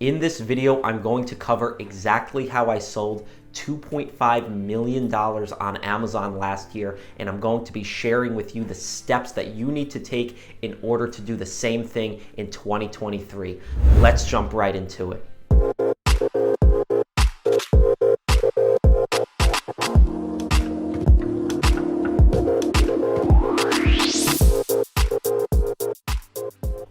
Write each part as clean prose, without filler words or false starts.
In this video, I'm going to cover exactly how I sold $2.5 million on Amazon last year, and I'm going to be sharing with you the steps that you need to take in order to do the same thing in 2023. Let's jump right into it.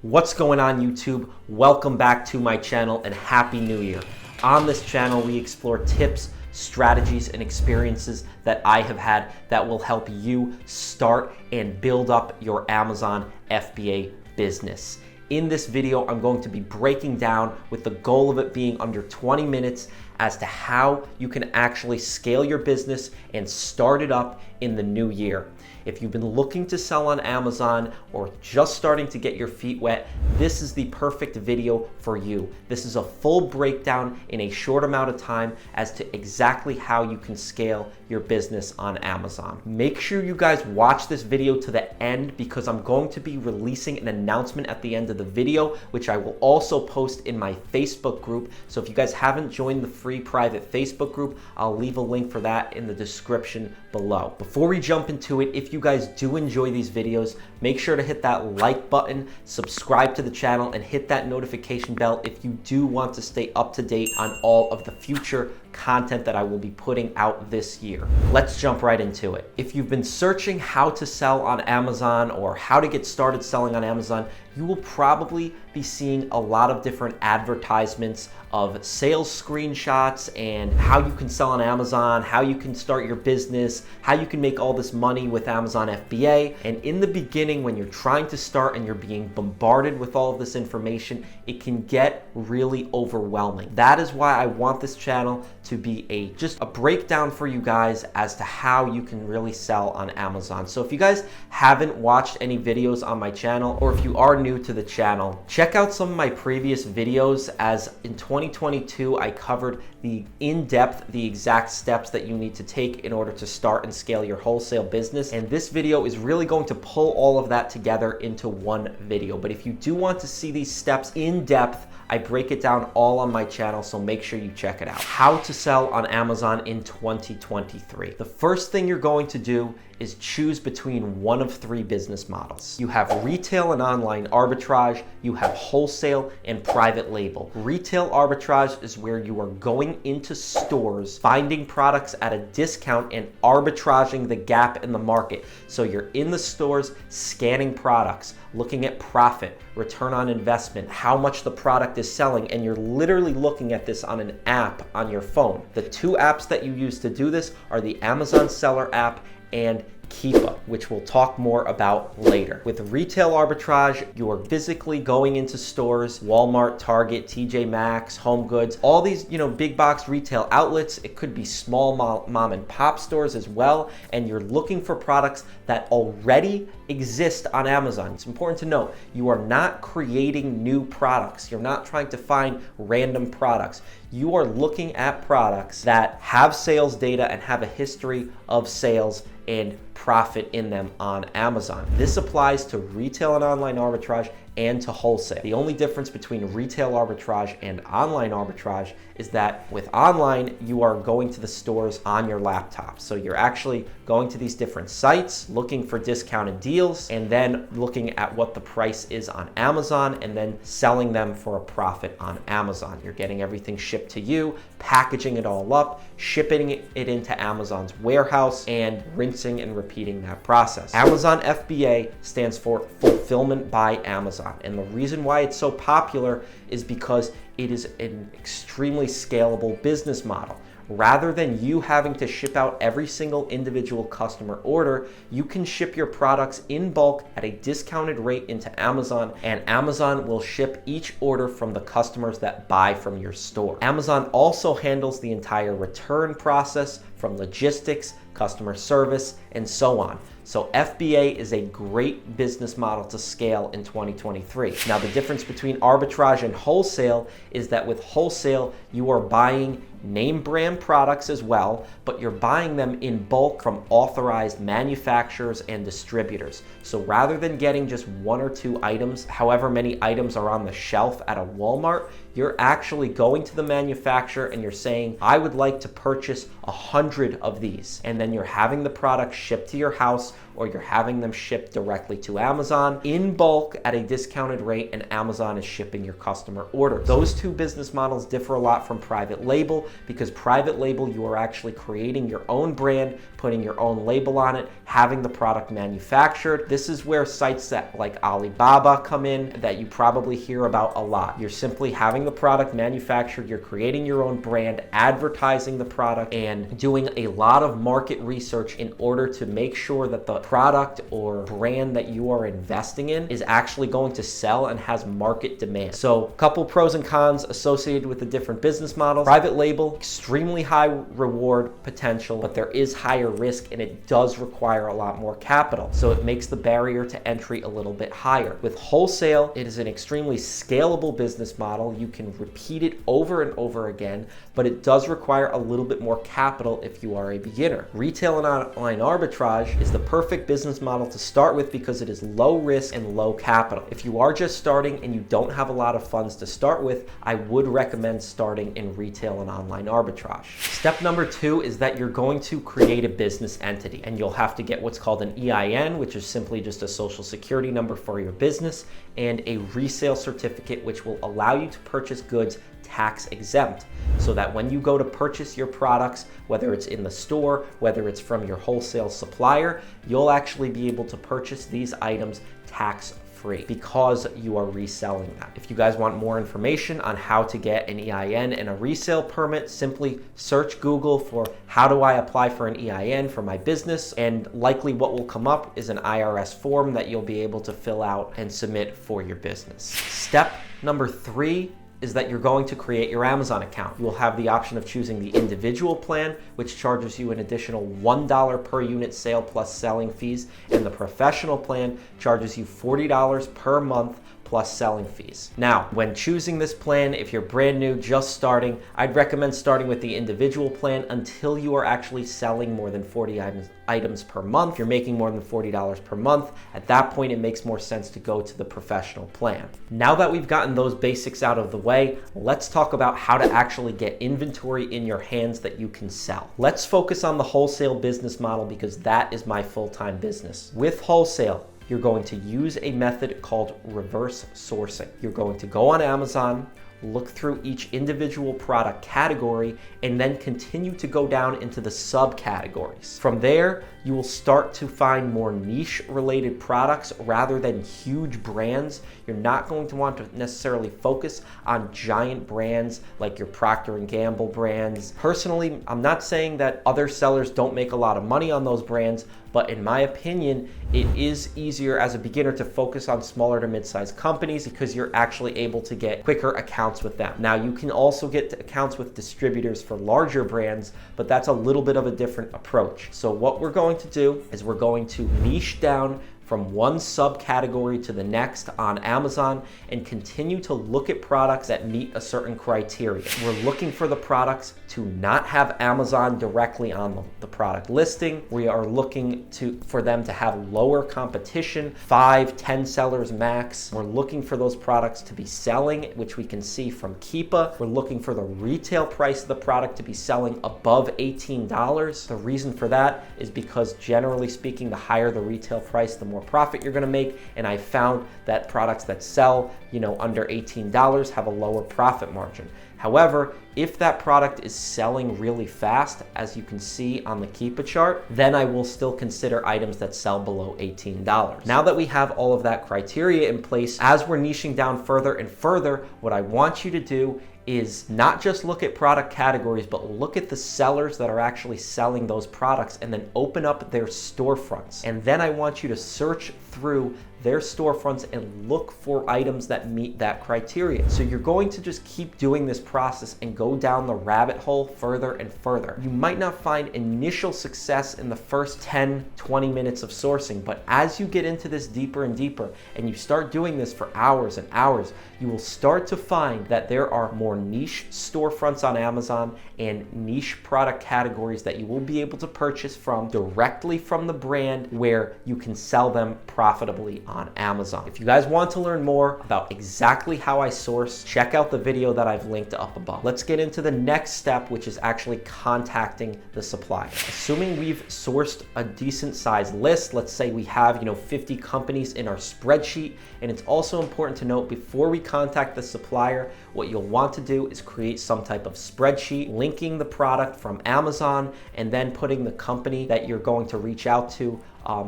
What's going on, YouTube? Welcome back to my channel and Happy New Year. On this channel, we explore tips, strategies, and experiences that I have had that will help you start and build up your Amazon FBA business. In this video, I'm going to be breaking down with the goal of it being under 20 minutes as to how you can actually scale your business and start it up in the new year. If you've been looking to sell on Amazon or just starting to get your feet wet, this is the perfect video for you. This is a full breakdown in a short amount of time as to exactly how you can scale your business on Amazon. Make sure you guys watch this video to the end because I'm going to be releasing an announcement at the end of the video, which I will also post in my Facebook group. So if you guys haven't joined the free private Facebook group, I'll leave a link for that in the description below. Before we jump into it, if you guys do enjoy these videos, make sure to hit that like button, subscribe to the channel, and hit that notification bell if you do want to stay up to date on all of the future content that I will be putting out this year. Let's jump right into it. If you've been searching how to sell on Amazon or how to get started selling on Amazon, you will probably be seeing a lot of different advertisements of sales screenshots and how you can sell on Amazon, how you can start your business, how you can make all this money with Amazon FBA. And in the beginning, when you're trying to start and you're being bombarded with all of this information, it can get really overwhelming. That is why I want this channel to be just a breakdown for you guys as to how you can really sell on Amazon. So if you guys haven't watched any videos on my channel, or if you are new to the channel, check out some of my previous videos, as in 2022 I covered the exact steps that you need to take in order to start and scale your wholesale business. And this video is really going to pull all of that together into one video. But if you do want to see these steps in depth, I break it down all on my channel, so make sure you check it out. How to sell on Amazon in 2023. The first thing you're going to do is choose between one of three business models. You have retail and online arbitrage, you have wholesale and private label. Retail arbitrage is where you are going into stores, finding products at a discount and arbitraging the gap in the market. So you're in the stores scanning products, looking at profit, return on investment, how much the product is selling, and you're literally looking at this on an app on your phone. The two apps that you use to do this are the Amazon Seller app and Keepa, which we'll talk more about later. With retail arbitrage, you are physically going into stores, Walmart, Target, TJ Maxx, Home Goods, all these, big box retail outlets. It could be small mom and pop stores as well, and you're looking for products that already exist on Amazon. It's important to note, you are not creating new products. You're not trying to find random products. You are looking at products that have sales data and have a history of sales and profit in them on Amazon. This applies to retail and online arbitrage and to wholesale. The only difference between retail arbitrage and online arbitrage is that with online, you are going to the stores on your laptop. So you're actually going to these different sites, looking for discounted deals, and then looking at what the price is on Amazon and then selling them for a profit on Amazon. You're getting everything shipped to you, packaging it all up, shipping it into Amazon's warehouse, and rinsing and repeating that process. Amazon FBA stands for Fulfillment by Amazon. And the reason why it's so popular is because it is an extremely scalable business model. Rather than you having to ship out every single individual customer order, you can ship your products in bulk at a discounted rate into Amazon, and Amazon will ship each order from the customers that buy from your store. Amazon also handles the entire return process, from logistics, customer service, and so on. So FBA is a great business model to scale in 2023. Now, the difference between arbitrage and wholesale is that with wholesale, you are buying name brand products as well, but you're buying them in bulk from authorized manufacturers and distributors. So rather than getting just one or two items, however many items are on the shelf at a Walmart, you're actually going to the manufacturer and you're saying, I would like to purchase 100 of these. And then you're having the product shipped to your house, or you're having them shipped directly to Amazon in bulk at a discounted rate, and Amazon is shipping your customer orders. Those two business models differ a lot from private label, because private label, you are actually creating your own brand, putting your own label on it, having the product manufactured. This is where sites that like Alibaba come in, that you probably hear about a lot. You're simply having the product manufactured, you're creating your own brand, advertising the product, and doing a lot of market research in order to make sure that the product or brand that you are investing in is actually going to sell and has market demand. So a couple pros and cons associated with the different business models. Private label, extremely high reward potential, but there is higher risk and it does require a lot more capital. So it makes the barrier to entry a little bit higher. With wholesale, it is an extremely scalable business model. You can repeat it over and over again, but it does require a little bit more capital if you are a beginner. Retail and online arbitrage is the perfect business model to start with because it is low risk and low capital. If you are just starting and you don't have a lot of funds to start with, I would recommend starting in retail and online arbitrage. Step number 2 is that you're going to create a business entity, and you'll have to get what's called an EIN, which is simply just a social security number for your business, and a resale certificate, which will allow you to purchase goods tax exempt, so that when you go to purchase your products, whether it's in the store, whether it's from your wholesale supplier, you'll actually be able to purchase these items tax free because you are reselling them. If you guys want more information on how to get an EIN and a resale permit, simply search Google for how do I apply for an EIN for my business, and likely what will come up is an IRS form that you'll be able to fill out and submit for your business. Step number 3 is that you're going to create your Amazon account. You will have the option of choosing the individual plan, which charges you an additional $1 per unit sale plus selling fees, and the professional plan charges you $40 per month plus selling fees. Now, when choosing this plan, if you're brand new, just starting, I'd recommend starting with the individual plan until you are actually selling more than 40 items per month. If you're making more than $40 per month, at that point, it makes more sense to go to the professional plan. Now that we've gotten those basics out of the way, let's talk about how to actually get inventory in your hands that you can sell. Let's focus on the wholesale business model because that is my full-time business. With wholesale, you're going to use a method called reverse sourcing. You're going to go on Amazon, look through each individual product category, and then continue to go down into the subcategories. From there, you will start to find more niche related products rather than huge brands. You're not going to want to necessarily focus on giant brands like your Procter & Gamble brands. Personally, I'm not saying that other sellers don't make a lot of money on those brands, but in my opinion, it is easier as a beginner to focus on smaller to mid-sized companies because you're actually able to get quicker accounts with them. Now, you can also get accounts with distributors for larger brands, but that's a little bit of a different approach. So what we're going to do is we're going to niche down from one subcategory to the next on Amazon and continue to look at products that meet a certain criteria. We're looking for the products to not have Amazon directly on the product listing. We are looking for them to have lower competition, 5-10 sellers max. We're looking for those products to be selling, which we can see from Keepa. We're looking for the retail price of the product to be selling above $18. The reason for that is because generally speaking, the higher the retail price, the more profit you're going to make, and I found that products that sell, under $18 have a lower profit margin. However, if that product is selling really fast, as you can see on the Keepa chart, then I will still consider items that sell below $18. Now that we have all of that criteria in place, as we're niching down further and further, what I want you to do is not just look at product categories, but look at the sellers that are actually selling those products and then open up their storefronts. And then I want you to search through their storefronts and look for items that meet that criteria. So you're going to just keep doing this process and go down the rabbit hole further and further. You might not find initial success in the first 10, 20 minutes of sourcing, but as you get into this deeper and deeper and you start doing this for hours and hours, you will start to find that there are more niche storefronts on Amazon and niche product categories that you will be able to purchase from directly from the brand where you can sell them profitably on Amazon. If you guys want to learn more about exactly how I source, check out the video that I've linked up above. Let's get into the next step, which is actually contacting the supplier. Assuming we've sourced a decent sized list, let's say we have 50 companies in our spreadsheet, and it's also important to note before we contact the supplier, what you'll want to do is create some type of spreadsheet linking the product from Amazon and then putting the company that you're going to reach out to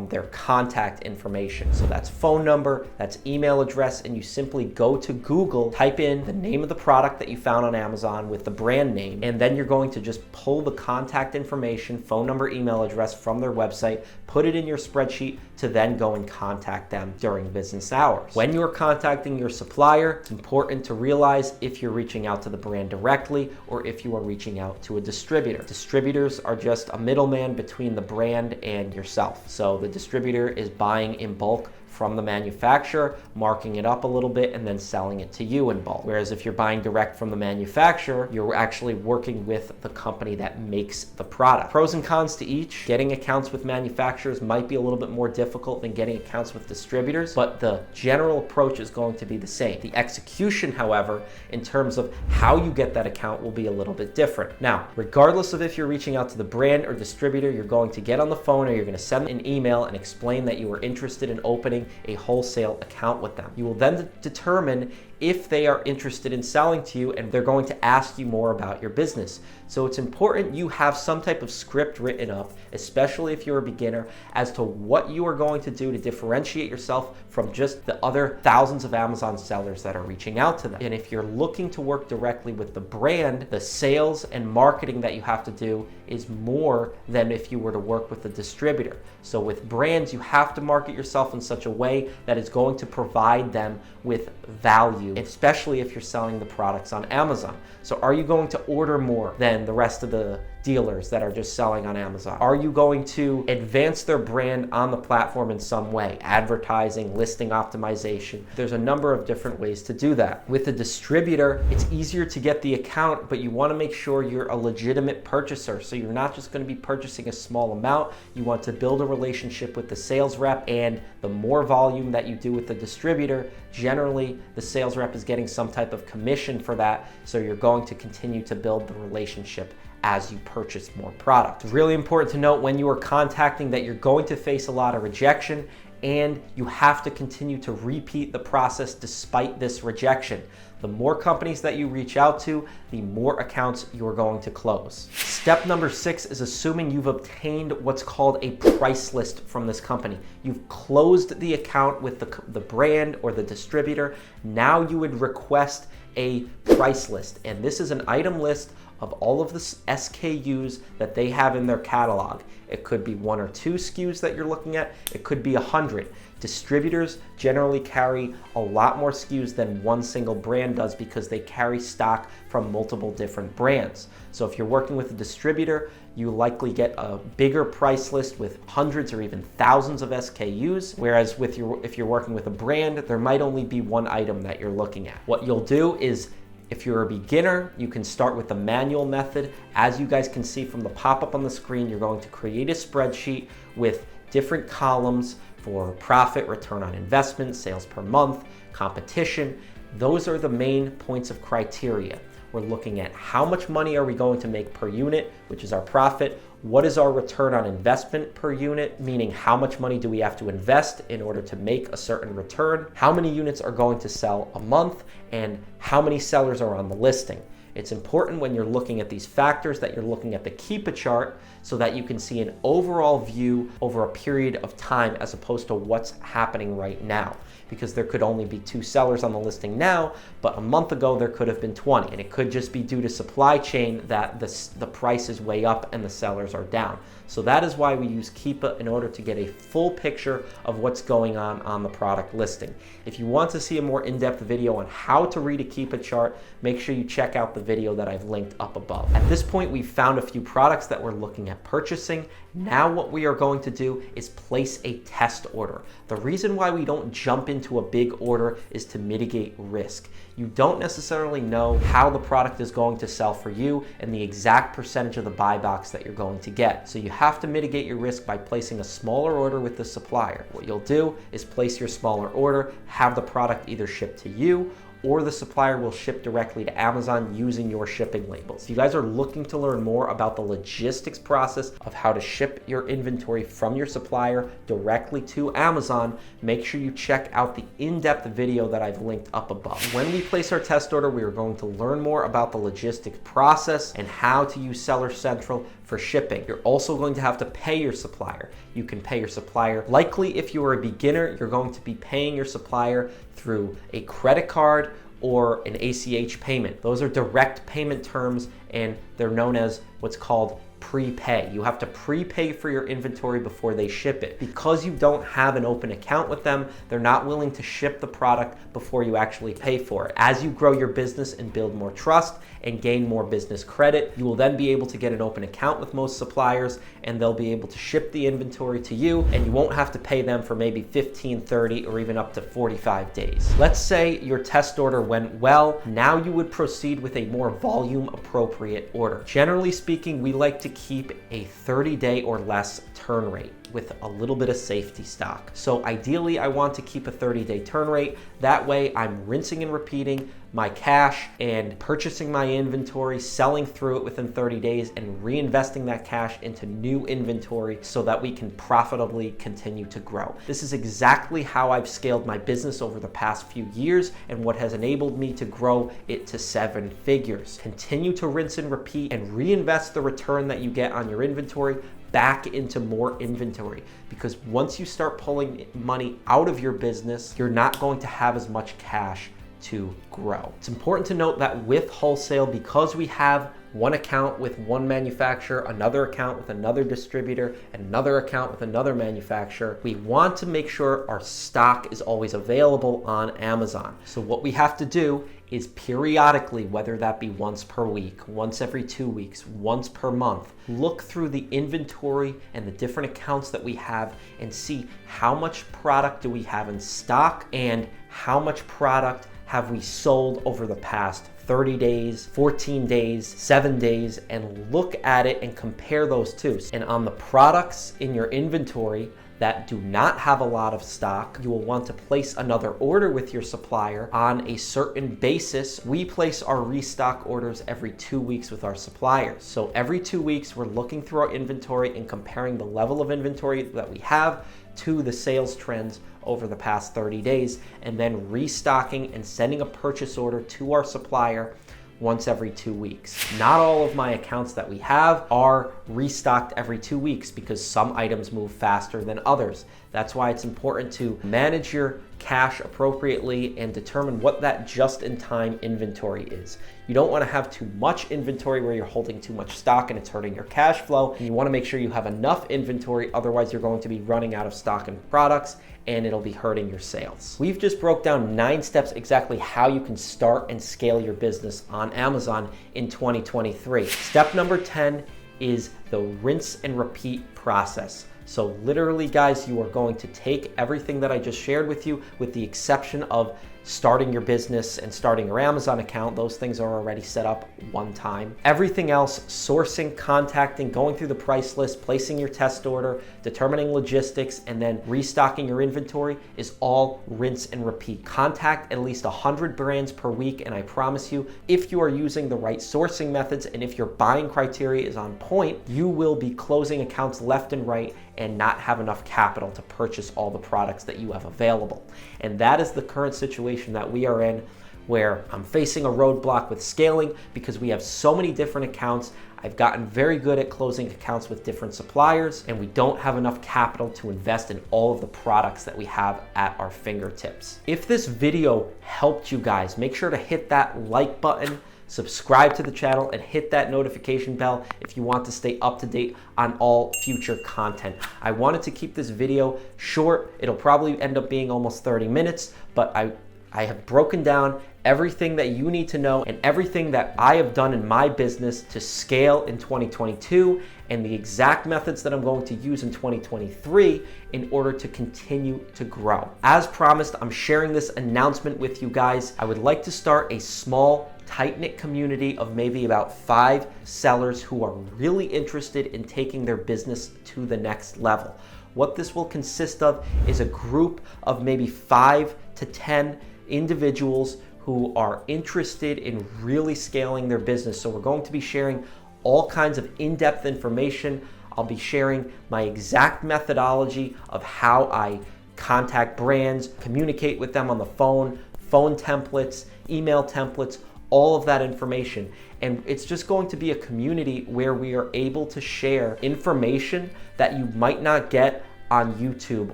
their contact information. So that's phone number, that's email address, and you simply go to Google, type in the name of the product that you found on Amazon with the brand name, and then you're going to just pull the contact information, phone number, email address from their website, put it in your spreadsheet to then go and contact them during business hours. When you're contacting your supplier, it's important to realize if you're reaching out to the brand directly or if you are reaching out to a distributor. Distributors are just a middleman between the brand and yourself. So the distributor is buying in bulk from the manufacturer, marking it up a little bit, and then selling it to you in bulk. Whereas if you're buying direct from the manufacturer, you're actually working with the company that makes the product. Pros and cons to each. Getting accounts with manufacturers might be a little bit more difficult than getting accounts with distributors, but the general approach is going to be the same. The execution, however, in terms of how you get that account will be a little bit different. Now, regardless of if you're reaching out to the brand or distributor, you're going to get on the phone or you're going to send an email and explain that you are interested in opening a wholesale account with them. You will then determine if they are interested in selling to you, and they're going to ask you more about your business. So it's important you have some type of script written up, especially if you're a beginner, as to what you are going to do to differentiate yourself from just the other thousands of Amazon sellers that are reaching out to them. And if you're looking to work directly with the brand, the sales and marketing that you have to do is more than if you were to work with a distributor. So with brands, you have to market yourself in such a way that is going to provide them with value, especially if you're selling the products on Amazon. So are you going to order more than the rest of the dealers that are just selling on Amazon? Are you going to advance their brand on the platform in some way? Advertising, listing optimization. There's a number of different ways to do that. With a distributor, it's easier to get the account, but you want to make sure you're a legitimate purchaser. So you're not just going to be purchasing a small amount. You want to build a relationship with the sales rep, and the more volume that you do with the distributor, generally the sales rep is getting some type of commission for that. So you're going to continue to build the relationship as you purchase more product. It's really important to note when you are contacting that you're going to face a lot of rejection, and you have to continue to repeat the process despite this rejection. The more companies that you reach out to, the more accounts you're going to close. Step number 6 is assuming you've obtained what's called a price list from this company. You've closed the account with the brand or the distributor. Now you would request a price list, and this is an item list of all of the SKUs that they have in their catalog. It could be 1 or 2 SKUs that you're looking at. It could be 100. Distributors generally carry a lot more SKUs than one single brand does because they carry stock from multiple different brands. So if you're working with a distributor, you likely get a bigger price list with hundreds or even thousands of SKUs, whereas if you're working with a brand, there might only be one item that you're looking at. What you'll do is, if you're a beginner, you can start with the manual method. As you guys can see from the pop-up on the screen, you're going to create a spreadsheet with different columns for profit, return on investment, sales per month, competition. Those are the main points of criteria. We're looking at how much money are we going to make per unit, which is our profit. What is our return on investment per unit, meaning how much money do we have to invest in order to make a certain return? How many units are going to sell a month, and how many sellers are on the listing? It's important when you're looking at these factors that you're looking at the Keep a chart so that you can see an overall view over a period of time as opposed to what's happening right now. Because there could only be 2 sellers on the listing now, but a month ago there could have been 20. And it could just be due to supply chain that the price is way up and the sellers are down. So that is why we use Keepa in order to get a full picture of what's going on the product listing. If you want to see a more in-depth video on how to read a Keepa chart, make sure you check out the video that I've linked up above. At this point, we've found a few products that we're looking at purchasing. Now what we are going to do is place a test order. The reason why we don't jump into a big order is to mitigate risk. You don't necessarily know how the product is going to sell for you and the exact percentage of the buy box that you're going to get. So you have to mitigate your risk by placing a smaller order with the supplier. What you'll do is place your smaller order, have the product either shipped to you or the supplier will ship directly to Amazon using your shipping labels. If you guys are looking to learn more about the logistics process of how to ship your inventory from your supplier directly to Amazon, make sure you check out the in-depth video that I've linked up above. When we place our test order, we are going to learn more about the logistics process and how to use Seller Central for shipping. You're also going to have to pay your supplier. You can pay your supplier. Likely, if you are a beginner, you're going to be paying your supplier through a credit card or an ACH payment. Those are direct payment terms and they're known as what's called prepay. You have to prepay for your inventory before they ship it. Because you don't have an open account with them, they're not willing to ship the product before you actually pay for it. As you grow your business and build more trust and gain more business credit, you will then be able to get an open account with most suppliers and they'll be able to ship the inventory to you and you won't have to pay them for maybe 15, 30, or even up to 45 days. Let's say your test order went well. Now you would proceed with a more volume appropriate order. Generally speaking, we like to keep a 30-day or less turn rate with a little bit of safety stock. So ideally, I want to keep a 30-day turn rate. That way I'm rinsing and repeating my cash and purchasing my inventory, selling through it within 30 days and reinvesting that cash into new inventory so that we can profitably continue to grow. This is exactly how I've scaled my business over the past few years and what has enabled me to grow it to 7 figures. Continue to rinse and repeat and reinvest the return that you get on your inventory back into more inventory, because once you start pulling money out of your business, you're not going to have as much cash to grow. It's important to note that with wholesale, because we have one account with one manufacturer, another account with another distributor, and another account with another manufacturer, we want to make sure our stock is always available on Amazon. So what we have to do is periodically, whether that be once per week, once every 2 weeks, once per month, look through the inventory and the different accounts that we have and see how much product do we have in stock and how much product have we sold over the past 30 days, 14 days, 7 days, and look at it and compare those two. And on the products in your inventory that do not have a lot of stock, you will want to place another order with your supplier on a certain basis. We place our restock orders every 2 weeks with our suppliers. So every 2 weeks, we're looking through our inventory and comparing the level of inventory that we have to the sales trends over the past 30 days, and then restocking and sending a purchase order to our supplier once every 2 weeks. Not all of my accounts that we have are restocked every 2 weeks because some items move faster than others. That's why it's important to manage your cash appropriately and determine what that just-in-time inventory is. You don't want to have too much inventory where you're holding too much stock and it's hurting your cash flow. And you want to make sure you have enough inventory, otherwise you're going to be running out of stock and products and it'll be hurting your sales. We've just broke down 9 steps exactly how you can start and scale your business on Amazon in 2023. Step number 10 is the rinse and repeat process. So literally, guys, you are going to take everything that I just shared with you, with the exception of starting your business and starting your Amazon account. Those things are already set up one time. Everything else, sourcing, contacting, going through the price list, placing your test order, determining logistics, and then restocking your inventory is all rinse and repeat. Contact at least 100 brands per week, and I promise you, if you are using the right sourcing methods and if your buying criteria is on point, you will be closing accounts left and right and not have enough capital to purchase all the products that you have available. And that is the current situation that we are in. where I'm facing a roadblock with scaling because we have so many different accounts. I've gotten very good at closing accounts with different suppliers, and we don't have enough capital to invest in all of the products that we have at our fingertips. If this video helped you guys, make sure to hit that like button, subscribe to the channel, and hit that notification bell if you want to stay up to date on all future content. I wanted to keep this video short. It'll probably end up being almost 30 minutes, but I have broken down everything that you need to know and everything that I have done in my business to scale in 2022 and the exact methods that I'm going to use in 2023 in order to continue to grow. As promised, I'm sharing this announcement with you guys. I would like to start a small, tight-knit community of maybe about 5 sellers who are really interested in taking their business to the next level. What this will consist of is a group of maybe 5 to 10 individuals who are interested in really scaling their business. So we're going to be sharing all kinds of in-depth information. I'll be sharing my exact methodology of how I contact brands, communicate with them on the phone templates, email templates, all of that information. And it's just going to be a community where we are able to share information that you might not get on YouTube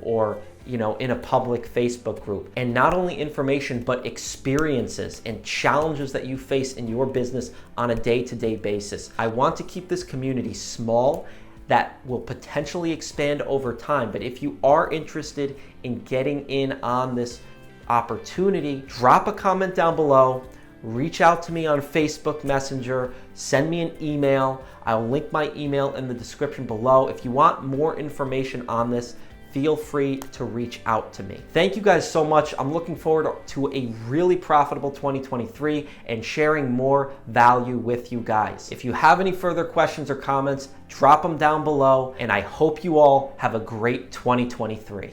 or in a public Facebook group. And not only information, but experiences and challenges that you face in your business on a day-to-day basis. I want to keep this community small that will potentially expand over time. But if you are interested in getting in on this opportunity, drop a comment down below, reach out to me on Facebook Messenger, send me an email. I'll link my email in the description below. If you want more information on this, feel free to reach out to me. Thank you guys so much. I'm looking forward to a really profitable 2023 and sharing more value with you guys. If you have any further questions or comments, drop them down below, and I hope you all have a great 2023.